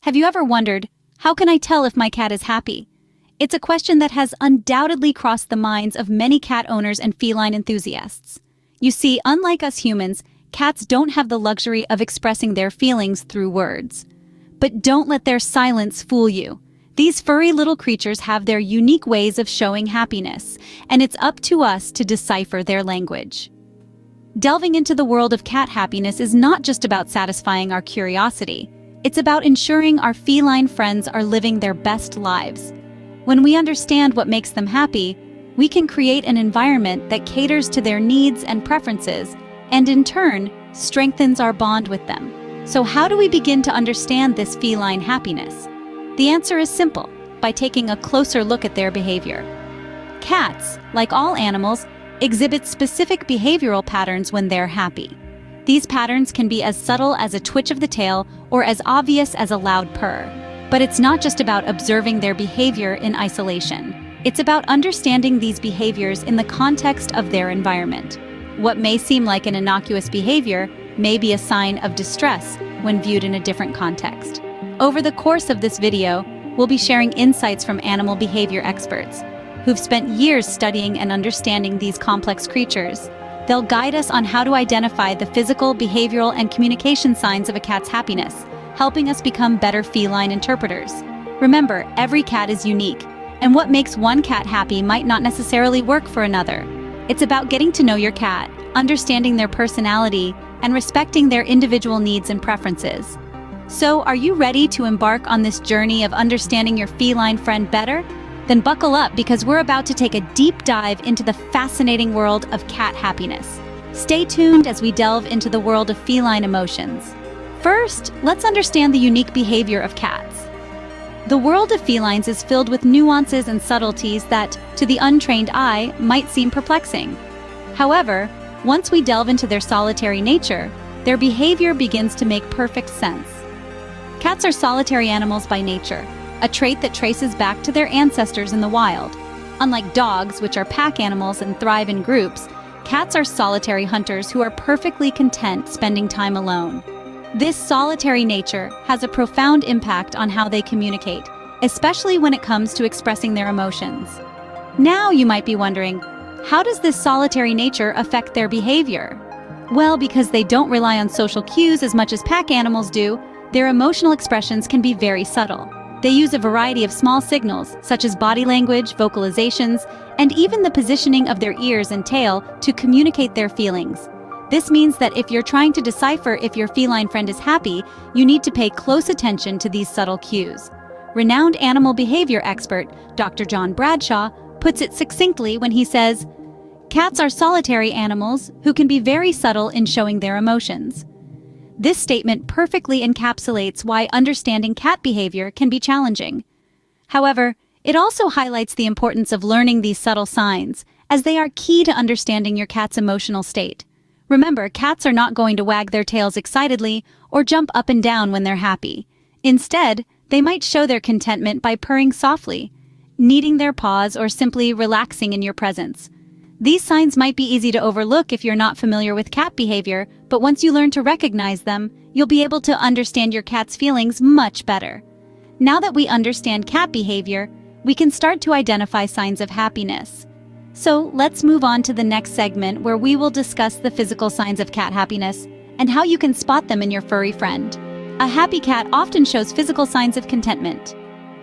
Have you ever wondered, how can I tell if my cat is happy? It's a question that has undoubtedly crossed the minds of many cat owners and feline enthusiasts. You see, unlike us humans, cats don't have the luxury of expressing their feelings through words. But don't let their silence fool you. These furry little creatures have their unique ways of showing happiness, and it's up to us to decipher their language. Delving into the world of cat happiness is not just about satisfying our curiosity. It's about ensuring our feline friends are living their best lives. When we understand what makes them happy, we can create an environment that caters to their needs and preferences, and in turn, strengthens our bond with them. So how do we begin to understand this feline happiness? The answer is simple, by taking a closer look at their behavior. Cats, like all animals, exhibit specific behavioral patterns when they're happy. These patterns can be as subtle as a twitch of the tail or as obvious as a loud purr. But it's not just about observing their behavior in isolation. It's about understanding these behaviors in the context of their environment. What may seem like an innocuous behavior may be a sign of distress when viewed in a different context. Over the course of this video, we'll be sharing insights from animal behavior experts who've spent years studying and understanding these complex creatures. They'll guide us on how to identify the physical, behavioral, and communication signs of a cat's happiness, helping us become better feline interpreters. Remember, every cat is unique, and what makes one cat happy might not necessarily work for another. It's about getting to know your cat, understanding their personality, and respecting their individual needs and preferences. So, are you ready to embark on this journey of understanding your feline friend better? Then buckle up, because we're about to take a deep dive into the fascinating world of cat happiness. Stay tuned as we delve into the world of feline emotions. First, let's understand the unique behavior of cats. The world of felines is filled with nuances and subtleties that, to the untrained eye, might seem perplexing. However, once we delve into their solitary nature, their behavior begins to make perfect sense. Cats are solitary animals by nature, a trait that traces back to their ancestors in the wild. Unlike dogs, which are pack animals and thrive in groups, cats are solitary hunters who are perfectly content spending time alone. This solitary nature has a profound impact on how they communicate, especially when it comes to expressing their emotions. Now you might be wondering, how does this solitary nature affect their behavior? Well, because they don't rely on social cues as much as pack animals do, their emotional expressions can be very subtle. They use a variety of small signals, such as body language, vocalizations, and even the positioning of their ears and tail to communicate their feelings. This means that if you're trying to decipher if your feline friend is happy, you need to pay close attention to these subtle cues. Renowned animal behavior expert, Dr. John Bradshaw, puts it succinctly when he says, "Cats are solitary animals who can be very subtle in showing their emotions." This statement perfectly encapsulates why understanding cat behavior can be challenging. However, it also highlights the importance of learning these subtle signs, as they are key to understanding your cat's emotional state. Remember, cats are not going to wag their tails excitedly or jump up and down when they're happy. Instead, they might show their contentment by purring softly, kneading their paws, or simply relaxing in your presence. These signs might be easy to overlook if you're not familiar with cat behavior, but once you learn to recognize them, you'll be able to understand your cat's feelings much better. Now that we understand cat behavior, we can start to identify signs of happiness. So let's move on to the next segment, where we will discuss the physical signs of cat happiness and how you can spot them in your furry friend. A happy cat often shows physical signs of contentment.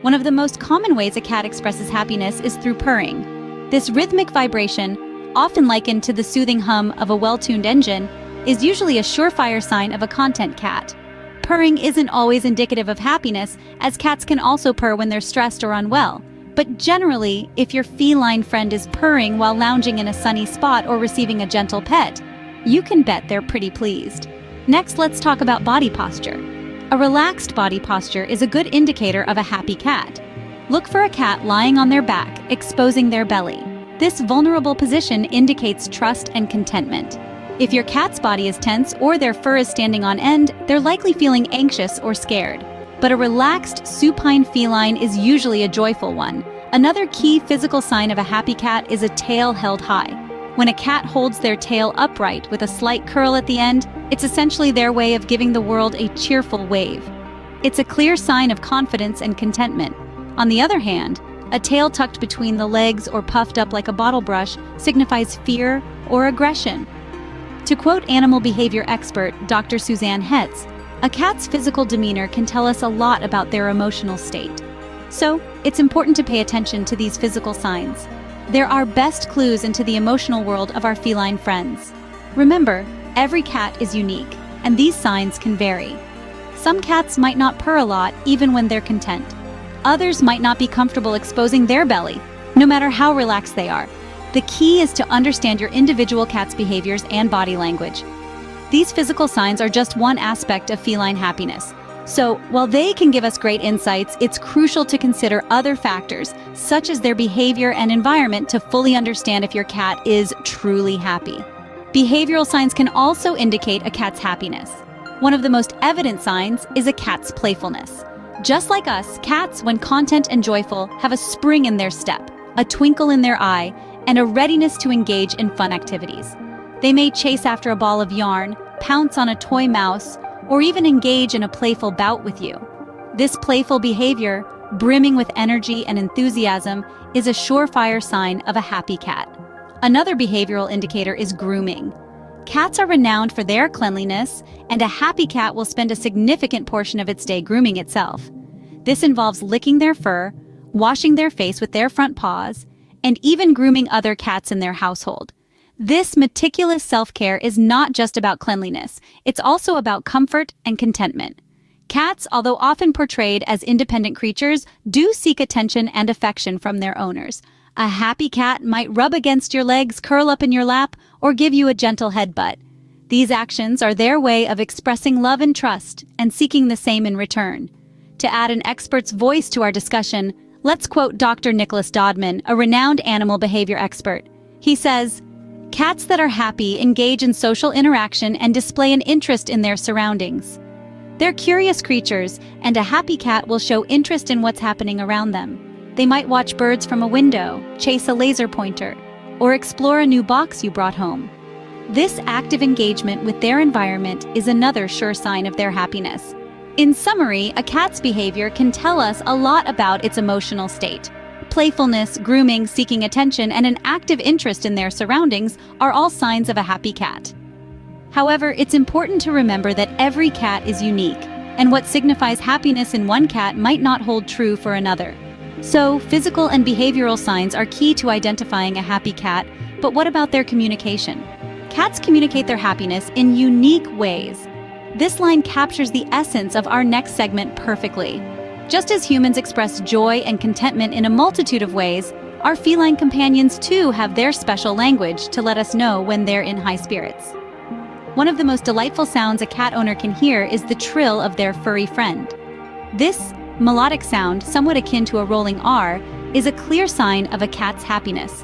One of the most common ways a cat expresses happiness is through purring. This rhythmic vibration, often likened to the soothing hum of a well-tuned engine, is usually a surefire sign of a content cat. Purring isn't always indicative of happiness, as cats can also purr when they're stressed or unwell. But generally, if your feline friend is purring while lounging in a sunny spot or receiving a gentle pet, you can bet they're pretty pleased. Next, let's talk about body posture. A relaxed body posture is a good indicator of a happy cat. Look for a cat lying on their back, exposing their belly. This vulnerable position indicates trust and contentment. If your cat's body is tense or their fur is standing on end, they're likely feeling anxious or scared. But a relaxed, supine feline is usually a joyful one. Another key physical sign of a happy cat is a tail held high. When a cat holds their tail upright with a slight curl at the end, it's essentially their way of giving the world a cheerful wave. It's a clear sign of confidence and contentment. On the other hand, a tail tucked between the legs or puffed up like a bottle brush signifies fear or aggression. To quote animal behavior expert Dr. Suzanne Hetz, a cat's physical demeanor can tell us a lot about their emotional state. So, it's important to pay attention to these physical signs. They're our best clues into the emotional world of our feline friends. Remember, every cat is unique, and these signs can vary. Some cats might not purr a lot even when they're content. Others might not be comfortable exposing their belly, no matter how relaxed they are. The key is to understand your individual cat's behaviors and body language. These physical signs are just one aspect of feline happiness. So, while they can give us great insights, it's crucial to consider other factors, such as their behavior and environment, to fully understand if your cat is truly happy. Behavioral signs can also indicate a cat's happiness. One of the most evident signs is a cat's playfulness. Just like us, cats, when content and joyful, have a spring in their step, a twinkle in their eye, and a readiness to engage in fun activities. They may chase after a ball of yarn, pounce on a toy mouse, or even engage in a playful bout with you. This playful behavior, brimming with energy and enthusiasm, is a surefire sign of a happy cat. Another behavioral indicator is grooming. Cats are renowned for their cleanliness, and a happy cat will spend a significant portion of its day grooming itself. This involves licking their fur, washing their face with their front paws, and even grooming other cats in their household. This meticulous self-care is not just about cleanliness, it's also about comfort and contentment. Cats, although often portrayed as independent creatures, do seek attention and affection from their owners. A happy cat might rub against your legs, curl up in your lap, or give you a gentle headbutt. These actions are their way of expressing love and trust, and seeking the same in return. To add an expert's voice to our discussion, let's quote Dr. Nicholas Dodman, a renowned animal behavior expert. He says, "Cats that are happy engage in social interaction and display an interest in their surroundings. They're curious creatures, and a happy cat will show interest in what's happening around them. They might watch birds from a window, chase a laser pointer, or explore a new box you brought home. This active engagement with their environment is another sure sign of their happiness." In summary, a cat's behavior can tell us a lot about its emotional state. Playfulness, grooming, seeking attention, and an active interest in their surroundings are all signs of a happy cat. However, it's important to remember that every cat is unique, and what signifies happiness in one cat might not hold true for another. So, physical and behavioral signs are key to identifying a happy cat, but what about their communication? Cats communicate their happiness in unique ways. This line captures the essence of our next segment perfectly. Just as humans express joy and contentment in a multitude of ways, our feline companions too have their special language to let us know when they're in high spirits. One of the most delightful sounds a cat owner can hear is the trill of their furry friend. This melodic sound, somewhat akin to a rolling R, is a clear sign of a cat's happiness.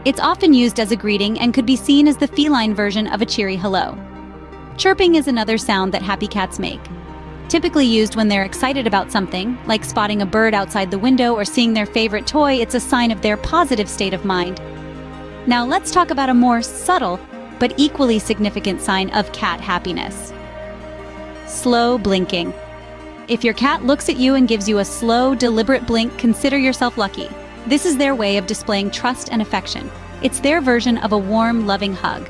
It's often used as a greeting and could be seen as the feline version of a cheery hello. Chirping is another sound that happy cats make. Typically used when they're excited about something, like spotting a bird outside the window or seeing their favorite toy, it's a sign of their positive state of mind. Now let's talk about a more subtle, but equally significant sign of cat happiness. Slow blinking. If your cat looks at you and gives you a slow, deliberate blink, consider yourself lucky. This is their way of displaying trust and affection. It's their version of a warm, loving hug.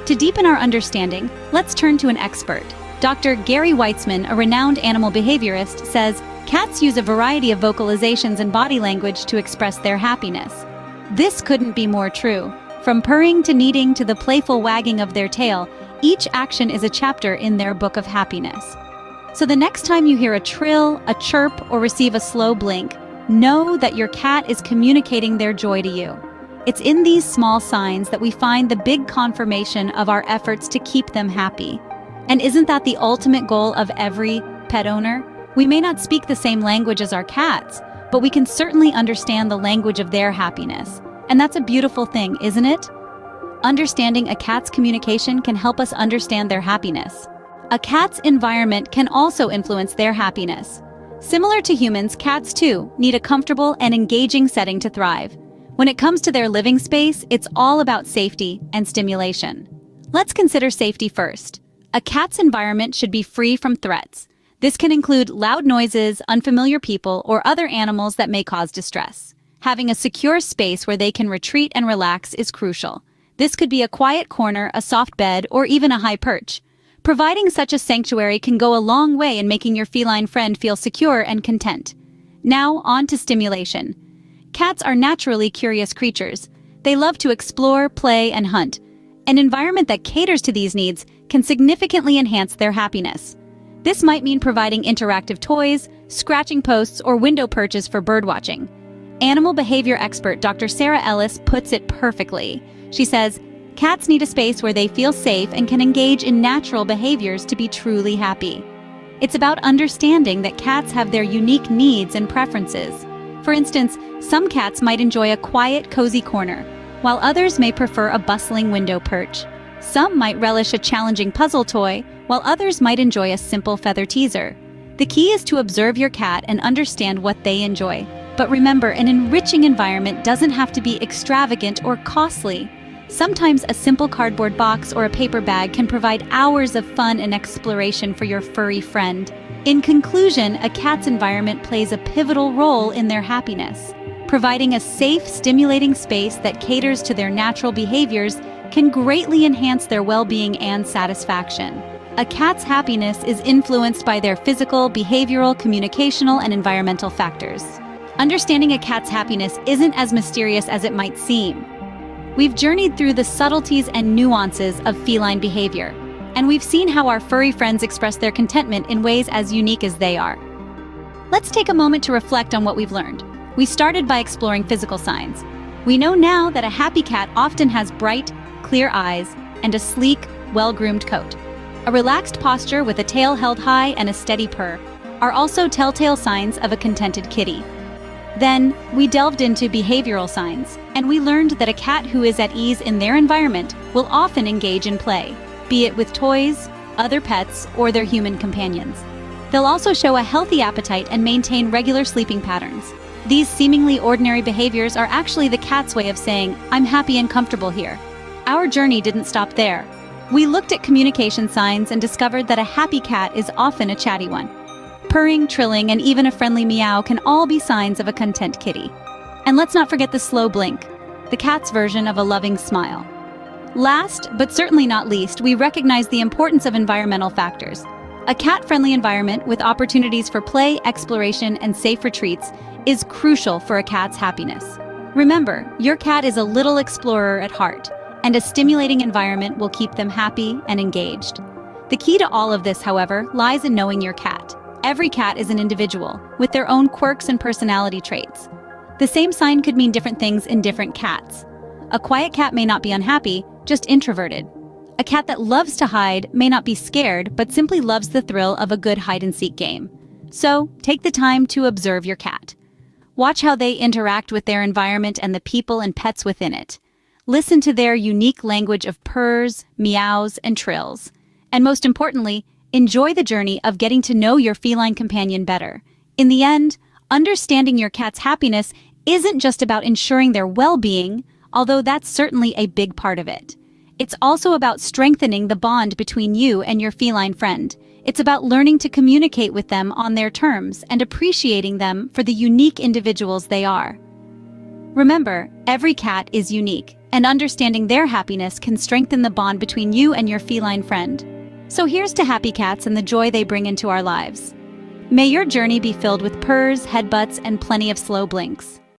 To deepen our understanding, let's turn to an expert. Dr. Gary Weitzman, a renowned animal behaviorist, says, "Cats use a variety of vocalizations and body language to express their happiness." This couldn't be more true. From purring to kneading to the playful wagging of their tail, each action is a chapter in their book of happiness. So the next time you hear a trill, a chirp, or receive a slow blink, know that your cat is communicating their joy to you. It's in these small signs that we find the big confirmation of our efforts to keep them happy. And isn't that the ultimate goal of every pet owner? We may not speak the same language as our cats, but we can certainly understand the language of their happiness. And that's a beautiful thing, isn't it? Understanding a cat's communication can help us understand their happiness. A cat's environment can also influence their happiness. Similar to humans, cats too need a comfortable and engaging setting to thrive. When it comes to their living space, it's all about safety and stimulation. Let's consider safety first. A cat's environment should be free from threats. This can include loud noises, unfamiliar people, or other animals that may cause distress. Having a secure space where they can retreat and relax is crucial. This could be a quiet corner, a soft bed, or even a high perch. Providing such a sanctuary can go a long way in making your feline friend feel secure and content. Now, on to stimulation. Cats are naturally curious creatures. They love to explore, play, and hunt. An environment that caters to these needs can significantly enhance their happiness. This might mean providing interactive toys, scratching posts, or window perches for birdwatching. Animal behavior expert Dr. Sarah Ellis puts it perfectly. She says, cats need a space where they feel safe and can engage in natural behaviors to be truly happy. It's about understanding that cats have their unique needs and preferences. For instance, some cats might enjoy a quiet, cozy corner, while others may prefer a bustling window perch. Some might relish a challenging puzzle toy, while others might enjoy a simple feather teaser. The key is to observe your cat and understand what they enjoy. But remember, an enriching environment doesn't have to be extravagant or costly. Sometimes a simple cardboard box or a paper bag can provide hours of fun and exploration for your furry friend. In conclusion, a cat's environment plays a pivotal role in their happiness. Providing a safe, stimulating space that caters to their natural behaviors can greatly enhance their well-being and satisfaction. A cat's happiness is influenced by their physical, behavioral, communicational, and environmental factors. Understanding a cat's happiness isn't as mysterious as it might seem. We've journeyed through the subtleties and nuances of feline behavior, and we've seen how our furry friends express their contentment in ways as unique as they are. Let's take a moment to reflect on what we've learned. We started by exploring physical signs. We know now that a happy cat often has bright, clear eyes and a sleek, well-groomed coat. A relaxed posture with a tail held high and a steady purr are also telltale signs of a contented kitty. Then, we delved into behavioral signs, and we learned that a cat who is at ease in their environment will often engage in play, be it with toys, other pets, or their human companions. They'll also show a healthy appetite and maintain regular sleeping patterns. These seemingly ordinary behaviors are actually the cat's way of saying, "I'm happy and comfortable here." Our journey didn't stop there. We looked at communication signs and discovered that a happy cat is often a chatty one. Purring, trilling, and even a friendly meow can all be signs of a content kitty. And let's not forget the slow blink, the cat's version of a loving smile. Last, but certainly not least, we recognize the importance of environmental factors. A cat-friendly environment with opportunities for play, exploration, and safe retreats is crucial for a cat's happiness. Remember, your cat is a little explorer at heart, and a stimulating environment will keep them happy and engaged. The key to all of this, however, lies in knowing your cat. Every cat is an individual, with their own quirks and personality traits. The same sign could mean different things in different cats. A quiet cat may not be unhappy, just introverted. A cat that loves to hide may not be scared, but simply loves the thrill of a good hide-and-seek game. So, take the time to observe your cat. Watch how they interact with their environment and the people and pets within it. Listen to their unique language of purrs, meows, and trills. And most importantly, enjoy the journey of getting to know your feline companion better. In the end, understanding your cat's happiness isn't just about ensuring their well-being, although that's certainly a big part of it. It's also about strengthening the bond between you and your feline friend. It's about learning to communicate with them on their terms and appreciating them for the unique individuals they are. Remember, every cat is unique, and understanding their happiness can strengthen the bond between you and your feline friend. So here's to happy cats and the joy they bring into our lives. May your journey be filled with purrs, headbutts, and plenty of slow blinks.